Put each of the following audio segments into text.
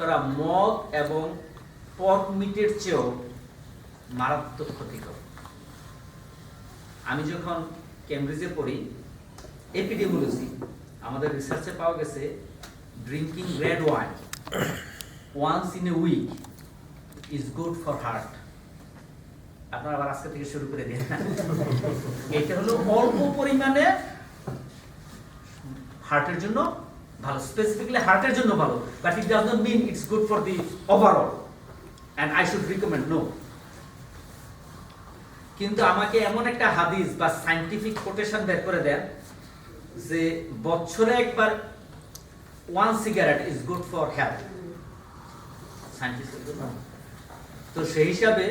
করা মদ এবং পর্ক মিটের চেয়েও মারাত্মক ক্ষতিকর। আমি যখন কেমব্রিজে পড়ি, এপিডেমিওলজি, আমাদের রিসার্চে পাওয়া গেছে drinking red wine once in a week is good for heart. আপনারা আবার আজকে থেকে শুরু করে দিন। এটা হলো অল্প পরিমাণে হার্টের জন্য ভালো, স্পেসিফিকলি হার্টের জন্য ভালো, but it does not mean it's good for the overall and I should recommend no. কিন্তু আমাকে এমন একটা হাদিস বা সায়েন্টিফিক কোটেশন বের করে দেন যে বছরে একবার one cigarette is good for health. Scientist তো সেই হিসাবে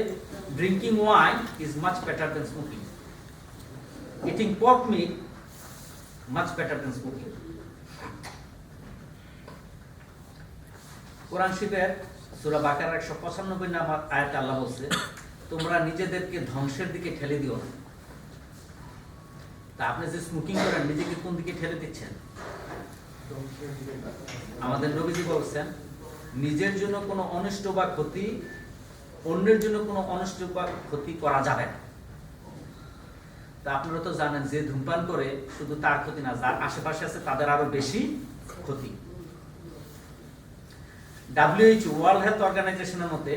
drinking wine is much better than smoking, eating pork meat much better than smoking. Quran শরীফের সূরা বাকারার 195 নম্বর আয়াতে আল্লাহ বলছে, তোমরা নিজেদেরকে ধ্বংসের দিকে ঠেলে দিও না। তা আপনি যে স্মোকিং করেন, নিজেকে কোন দিকে ঠেলে দিচ্ছেন? আমাদের নবীজি বলছেন, নিজের জন্য কোনো অনিষ্ট বা ক্ষতি, অন্যের জন্য কোনো অনিষ্ট বা ক্ষতি করা যাবে না। তা আপনারা তো জানেন, যে ধূমপান করে শুধু তার ক্ষতি না, যার আশেপাশে আছে তাদের আরো বেশি ক্ষতি। WHO ওয়ার্ল্ড হেলথ অর্গানাইজেশনের মতে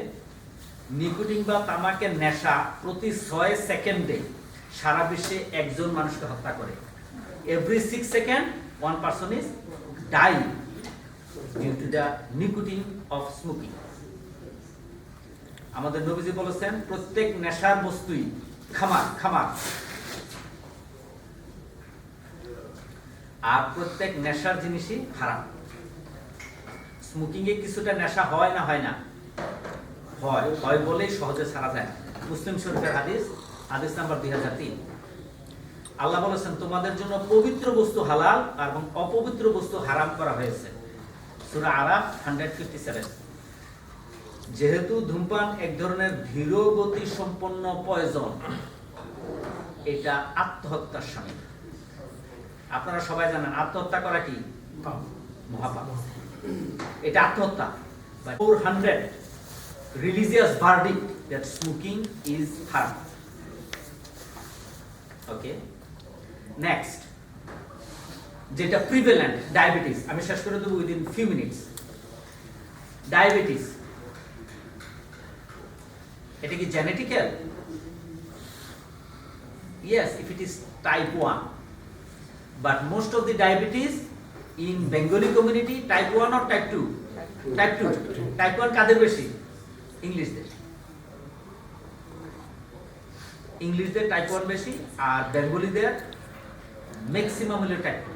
নিকোটিন বা তামাকের নেশা প্রতি 6 সেকেন্ডে সারা বিশ্বে একজন মানুষকে হত্যা করে। Every 6 second one person is dying due to the nicotine of smoking. আমাদের নবীজি বলেছেন, প্রত্যেক নেশার বস্তুই খামার, আর প্রত্যেক নেশার জিনিসই হারাম। স্মোকিং এ কিছুটা নেশা হয় না? হয় বলেই সহজে ছাড়া যায়। মুসলিম শরীফের হাদিস নাম্বার 2003। আল্লাহ বলেছেন, তোমাদের জন্য পবিত্র বস্তু হালাল এবং অপবিত্র বস্তু হারাম করা হয়েছে। সূরা আরাফ 157। যেহেতু ধূমপান এক ধরনের ধীর গতি সম্পন্ন পয়জন, এটা আত্মহত্যার শামিল। আপনারা সবাই জানেন আত্মহত্যা করা কি মহাপাপ, এটা আত্মহত্যা। 400 religious verdict that smoking is haram. Okay, next, যেটা prevalent diabetes, আমি শেষ করে দেব within few minutes. Diabetes, এটা কি genetical? Yes, if it is type 1, but most of the diabetes in Bengali community, type 1 or type 2? Type 2. Type 1 কাদের বেশি? ইংলিশদের type 1 বেশি, আর বেঙ্গলিদের maximum হলো টাইপ 2।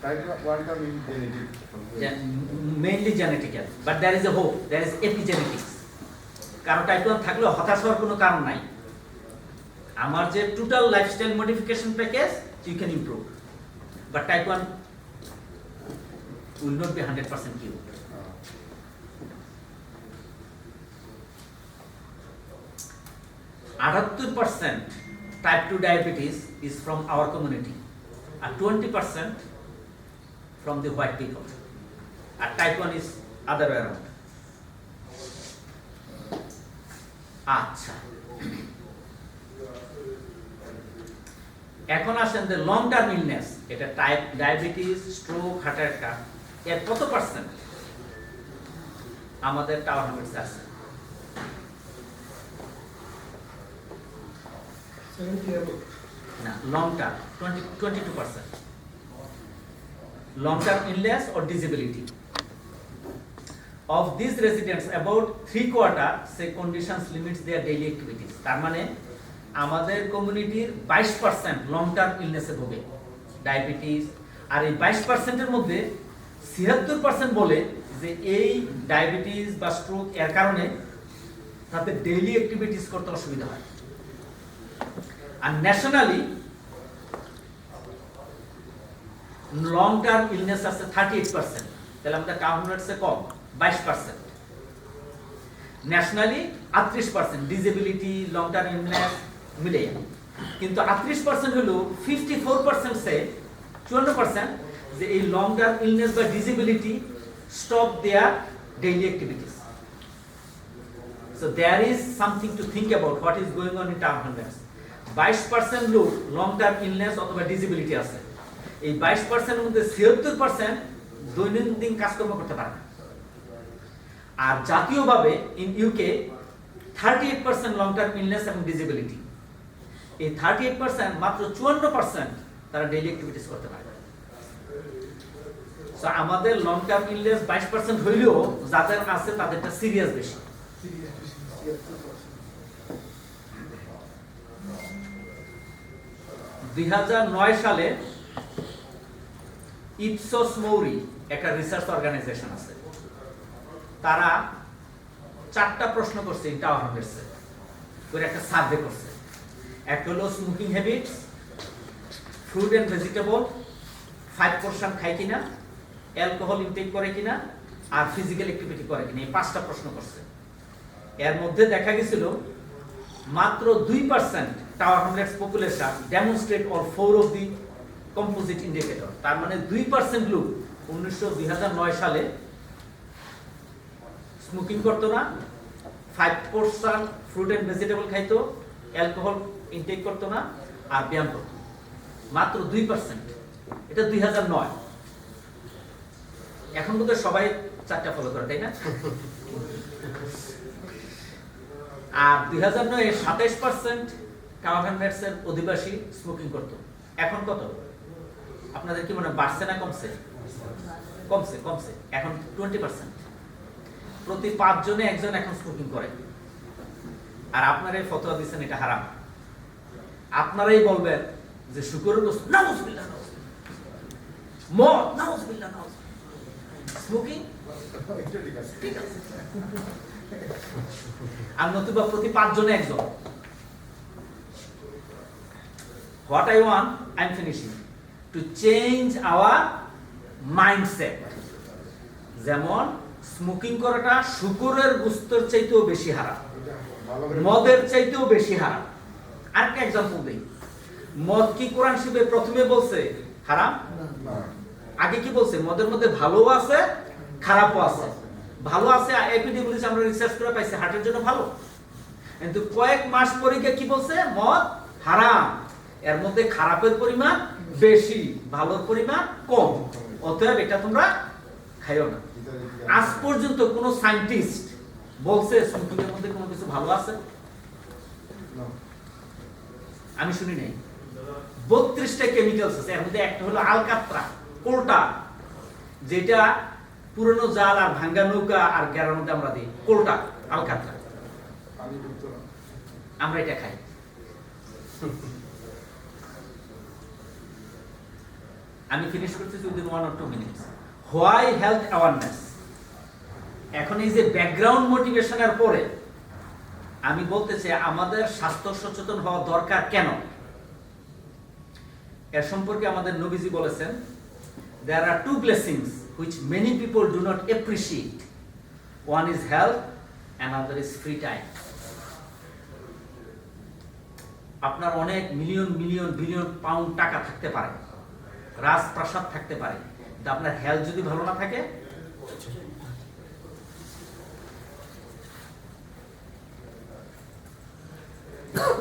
Type 1 का mean genetic. Mainly genetical, but there is a hope, there is epigenetics. কারণ type 1 থাকলে হতাশ হওয়ার কোনো কারণ নাই। আমার যে total lifestyle modification package, you can improve, but type 1 will not be 100% cured. 78% type 2 diabetes is from our community, and 20% from the white people, and type 1 is other way around. আচ্ছা, এখন আসেন যে লং টার্ম ইলনেস, এটা type diabetes, stroke, heart attack, এর কত percent আমাদের tower habits আছে? 70 না, long term 22%। Long term illness or disability. Of these residents, about 3/4 say conditions limits their daily activities. তার মানে আমাদের কমিউনিটির 22% লং টার্ম ইলনেসে ভোগে, ডায়াবেটিস। আর এই 22%-এর মধ্যে 76% বলে যে এই ডায়াবেটিস বা স্ট্রোক এর কারণে তাদের ডেইলি অ্যাক্টিভিটিস করতে অসুবিধা হয়। আর ন্যাশনালি লং টার্ম ইলনেস আছে 38%, তাহলে আমাদের কাউন্টারসে কম 22%। Nationally 38% disability, long term illness মিলে, কিন্তু 38% হলো 54% से 54% যে এই লং টার্ম ইলনেস বা disability stop their daily activities. So there is something to think about what is going on in term hundreds. 22% লোক লং টার্ম ইলনেস অথবা ডিসেবিলিটি আছে। এই 22% এর মধ্যে 76% দৈনন্দিন কাজকর্ম করতে পারে না। আর জাতীয়ভাবে in UK 38% long term illness এবং ডিসেবিলিটি। এই 38% মাত্র 54% তারা ডেইলি অ্যাক্টিভিটিস করতে পারে। সো আমাদের লং টার্ম ইলনেস 22% হইলেও যাদের আছে তাদেরটা সিরিয়াস বেশি। 2009 সালে ইপসোস মৌরি একটা রিসার্চ অর্গানাইজেশন আছে, তারা 4টা প্রশ্ন করছে টাওয়ার হান্ড্রেডসে, করে একটা সার্ভে করছে। একটা হলো smoking habits, fruit and vegetable 5% খায় কিনা, অ্যালকোহল ইনটেক করে কিনা, আর ফিজিক্যাল অ্যাক্টিভিটি করে কিনা। এই 5টা প্রশ্ন করছে। এর মধ্যে দেখা গেছিল মাত্র 2% tower hundreds population demonstrate all 4 of the composite indicator. তার মানে 2% লোক 2009 সালে স্মোকিং করতো না, 5% ফ্রুট এন্ড ভেজিটেবল খাইতো, অ্যালকোহল ইনটেক করতো না, আর ব্যায়াম করতো। মাত্র 2%। এটা 2009। এখন বোধহয় সবাই 4টা ফলো করে, তাই না? আর 2009 এ 27% টাওয়ার হান্ড্রেডস এর অধিবাসী স্মোকিং করতো। এখন কত? আপনাদের কি মনে হয় বাড়ছে না কমছে? কমছে, কমছে। এখন 20%। প্রতি 5 জনে একজন এখন স্মোকিং করে। আর আপনারাই ফতোয়া দিচ্ছেন এটা হারাম। আপনারাই বলবেন যে শুকরের গোশত, নাউজুবিল্লাহ, মদ, নাউজুবিল্লাহ, স্মোকিং ঠিক আছে। আর নতুবা প্রতি 5 জনে একজন। What I want, I'm finishing, to change our mindset. যেমন স্মোকিং করাটা শুকরের গোশতের চাইতেও বেশি হারাম, মদের চাইতেও বেশি হারাম। আরেকটা এক্সাম্পল দেই। মদ কি কোরআন শরীফে প্রথমে বলছে হারাম? আগে কি বলছে? মদের মধ্যে ভালো আছে, খারাপও আছে। ভালো আছে, এপিডেমিওলজি আমরা রিসার্চ করে পাইছি হার্টের জন্য ভালো। কিন্তু কয়েক মাস পরে কি বলছে? মদ হারাম। এর মধ্যে খারাপের পরিমাণ বেশি, ভালোর পরিমাণ কম। অতএব এটা তোমরা খাইও না। আজ পর্যন্ত কোন সায়েন্টিস্ট বলছে স্মোকিং এর মধ্যে কোনো কিছু ভালো আছে? আমি শুনি নাই। 32টা কেমিক্যালস আছে। এর মধ্যে একটা হলো আলকাত্রা, কোলটা, যেটা পুরনো জাল আর ভাঙ্গা নৌকা আর গ্যারার মধ্যে আমরা দিই। কোলটা, আলকাত্রা, আমরা এটা খাই। আমি ফিনিশ করতেছি within 1 or 2 minutes. Why health awareness. এখন এই যে ব্যাকগ্রাউন্ড মোটিভেশনের পরে আমি বলতে চাই আমাদের স্বাস্থ্য সচেতন হওয়া দরকার কেন। এর সম্পর্কে আমাদের নবীজি বলেছেন, there are 2 blessings which many people do not appreciate. One is health, another is free time. আপনার অনেক মিলিয়ন মিলিয়ন বিলিয়ন পাউন্ড টাকা থাকতে পারে, রাজপ্রাসাদ থাকতে পারে, কিন্তু আপনার হেলথ যদি ভালো না থাকে,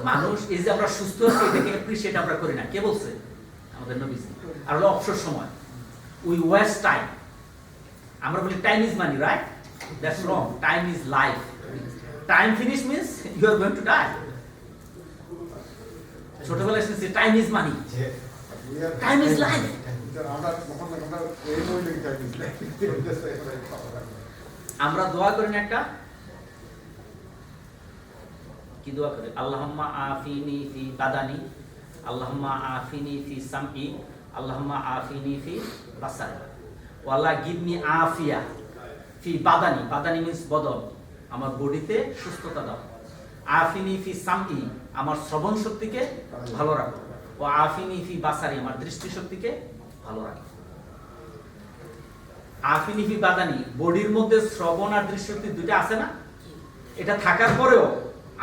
মানুষ এই যে আমরা সুস্থ আছি এটাকে অ্যাপ্রিশিয়েট আমরা করি না। কে বলছে? আমাদের নবীজি। আর হলো অবসর সময়, উই ওয়েস্ট টাইম। আমরা বলি time is money, right? That's wrong. Time is life. Time finish means you are going to die. ছোটবেলায় শুনছি time is money, time is life. আমরা দোয়া করি না একটা? কি দোয়া করি? আল্লাহুম্মা আফিনি ফি বাদানি, আল্লাহুম্মা আফিনি ফি সামঈ, আল্লাহুম্মা আফিনি ফি বাসারি। ও আল্লাহ গিভ মি আফিয়া ফি বাদানি। বাদানি মিন্স বদন, আমার বডিতে সুস্থতা দাও। আফিনি ফি সামঈ, আমার শ্রবণ শক্তিকে ভালো রাখো। ও আফিনি ফি বাসারি, আমার দৃষ্টি শক্তিকে ভালো রাখো। আফিনি ফি বাদানি, বডির মধ্যে শ্রবণ আর দৃষ্টি শক্তি দুইটা আছে না? এটা থাকার পরেও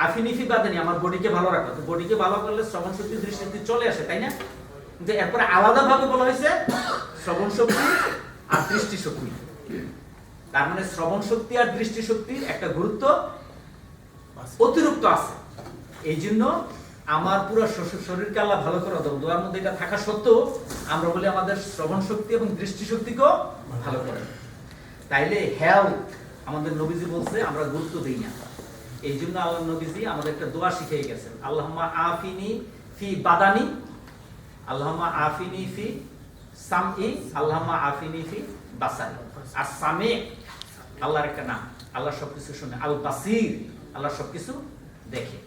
আফিনি ফি বাদানি, আমার বডিকে ভালো রাখো। তো বডিকে ভালো করলে শ্রবণ শক্তি দৃষ্টি শক্তি চলে আসে, তাই না? কিন্তু এরপরে আলাদাভাবে বলা হয়েছে শ্রবণ শক্তি আর দৃষ্টি শক্তি। তার মানে শ্রবণ শক্তি আর দৃষ্টি শক্তির একটা গুরুত্ব অতিরিক্ত আছে। এই জন্য আমার পুরো শরীরকে আল্লাহ ভালো করে দাও, দোয়ার মধ্যে এটা থাকা সত্ত্বেও আমরা বলি আমাদের শ্রবণ শক্তি এবং দৃষ্টি শক্তিকেও ভালো করে। তাইলে হেলথ আমাদের নবীজি বলছে আমরা গুরুত্ব দিই না। এই জন্য আল্লাহ নবীজি আমাদের একটা দোয়া শিখিয়ে গেছেন, আল্লাহুম্মা আফিনি ফি বাদানি, আল্লাহুম্মা আফিনি ফি সামই, আল্লাহুম্মা আফিনি ফি বাসারি। আর সামি আল্লাহর একটা নাম, আল্লাহ সবকিছু শুনে। আল বাসির আল্লাহ সবকিছু দেখে।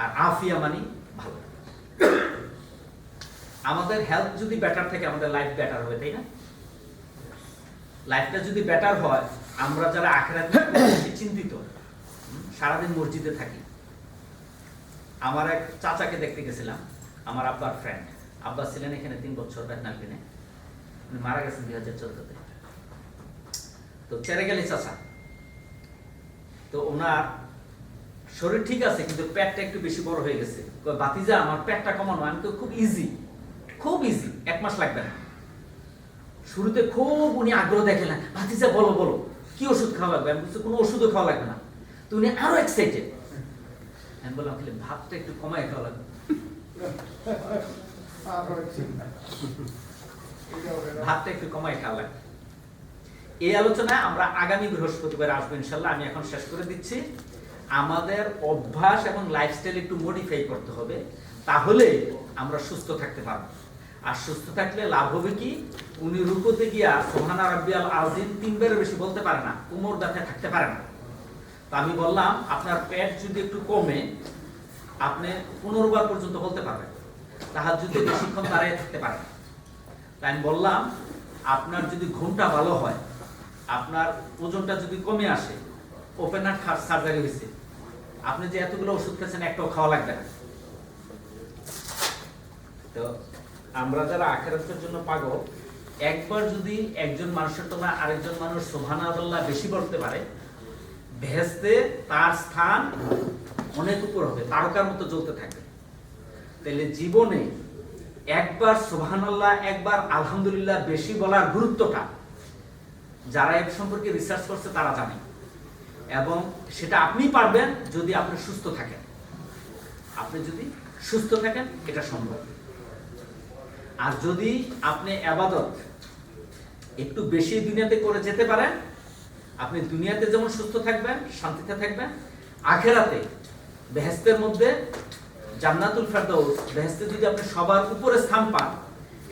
আর আফিয়া মানে ভালো। আমাদের হেলথ যদি বেটার থাকে আমাদের লাইফ বেটার হবে, তাই না? লাইফটা যদি বেটার হয়, আমরা যারা আখিরাত নিয়ে চিন্তিত, সারাদিন মসজিদে থাকি। আমার এক চাচাকে দেখতে গেছিলাম, আমার আব্বার ফ্রেন্ড। আব্বা ছিলেন এখানে 3 বছর বেতনালবিনে, উনি মারা গেছেন 2014-তে। তো চেরাগেলি চাচা, তো ওনার শরীর ঠিক আছে কিন্তু পেটটা একটু বেশি বড় হয়ে গেছে। বাতিজা আমার পেটটা কমানো, আমি তো খুব ইজি, 1 মাস লাগবে না। শুরুতে খুব উনি আগ্রহ দেখালেন, ভাতিজা বলো বলো কি ওষুধ খাওয়া লাগবে। আমি বলছি কোনো ওষুধও খাওয়া লাগবে না। তো উনি আরো এক্সাইটেড। আমি বললাম ভাতটা একটু কমাই খাওয়া লাগবে, ভাতটা একটু কমাই খাওয়া লাগবে। এই আলোচনায় আমরা আগামী বৃহস্পতিবার আসবো ইনশাল্লাহ। আমি এখন শেষ করে দিচ্ছি। আমাদের অভ্যাস এবং লাইফস্টাইল একটু মডিফাই করতে হবে, তাহলে আমরা সুস্থ থাকতে পারবো। আর সুস্থ থাকলে লাভ হবে কি, উনি রুকুতে গিয়া সুবহানা রাব্বিয়াল আযীম 3 বারের বেশি বলতে পারে না, কোমর ব্যথা থাকতে পারে না। তো আমি বললাম আপনার পেট যদি একটু কমে, আপনি 15 বার পর্যন্ত বলতে পারবেন, তাহাজ্জুদে বেশিক্ষণ দাঁড়িয়ে থাকতে পারেন। তাই আমি বললাম আপনার যদি ঘুমটা ভালো হয়, আপনার ওজনটা যদি কমে আসে, ওপেন হার্ট সার্জারি হয়েছে, আপনি যে এতগুলো ওষুধ খেয়েছেন একটাও খাওয়া লাগবে না। তো আমরা যারা আখিরাতের জন্য পাগল, একবার যদি একজন মানুষের তুলনায় আরেকজন মানুষ সুবহানাল্লাহ বেশি বলতে পারে, বেহেশতে তার স্থান অনেক উপর হবে, তারকার মতো জ্বলতে থাকবে। তাহলে জীবনে একবার সুবহানাল্লাহ, একবার আলহামদুলিল্লাহ বেশি বলার গুরুত্বটা যারা এর সম্পর্কে রিসার্চ করছে তারা জানে, এবং সেটা আপনি পারবেন যদি আপনি সুস্থ থাকেন। আপনি যদি সুস্থ থাকেন এটা সম্ভব। আর যদি আপনি ইবাদত একটু বেশি দুনিয়াতে করে যেতে পারেন, আপনি দুনিয়াতে যেমন সুস্থ থাকবেন, শান্তিতে থাকবেন, আখিরাতে বেহেশতের মধ্যে জান্নাতুল ফেরদাউস, বেহেশতে যদি আপনি সবার উপরে স্থান পান,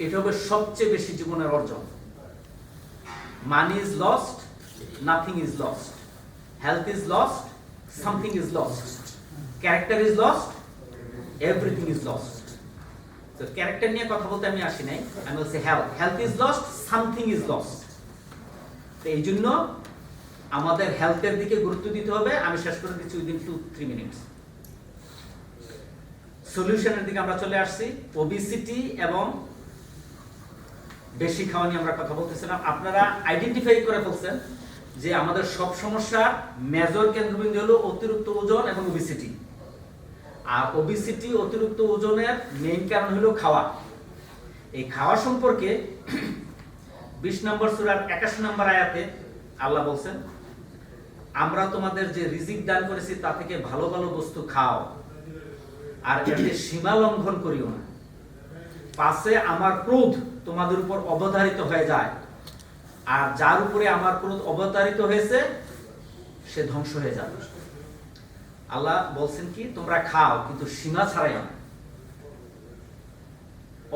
এটা হবে সবচেয়ে বেশি জীবনের অর্জন। Money is lost, nothing is lost, health is lost, something is lost, character is lost, everything is lost. তো ক্যারেক্টার নিয়ে কথা বলতে আমি আসি নাই, আমি বলছি health is lost, something is lost. তো এই জন্য আমাদের হেলথের দিকে গুরুত্ব দিতে হবে। আমি শেষ করে দিচ্ছি উইদিন 2-3 মিনিটস। সলিউশনের দিকে আমরা চলে আসছি। ওবিসিটি এবং বেশি খাওয়া নিয়ে আমরা কথা বলতেছিলাম। আপনারা আইডেন্টিফাই করে ফেলছেন যে আমাদের সব সমস্যার মেজর কেন্দ্রবিন্দু হলো অতিরিক্ত ওজন এবং ওবিসিটি। আর ওবিসিটি, অতিরিক্ত ওজনের মেইন কারণ হলো খাওয়া। এই খাওয়া সম্পর্কে 20 নম্বর সূরার 81 নম্বর আয়াতে আল্লাহ বলছেন, আমরা তোমাদের যে রিজিক দান করেছি তা থেকে ভালো ভালো বস্তু খাও, আর এতে সীমা লঙ্ঘন করিও না, পাছে আমার ক্রোধ তোমাদের উপর অবধারিত হয়ে যায়, আর যার উপরে আমার ক্রোধ অবতারিত হয়েছে সে ধ্বংস হয়ে যাবে। আল্লাহ বলছেন কি, তোমরা খাও কিন্তু সীমা ছাড়াই না।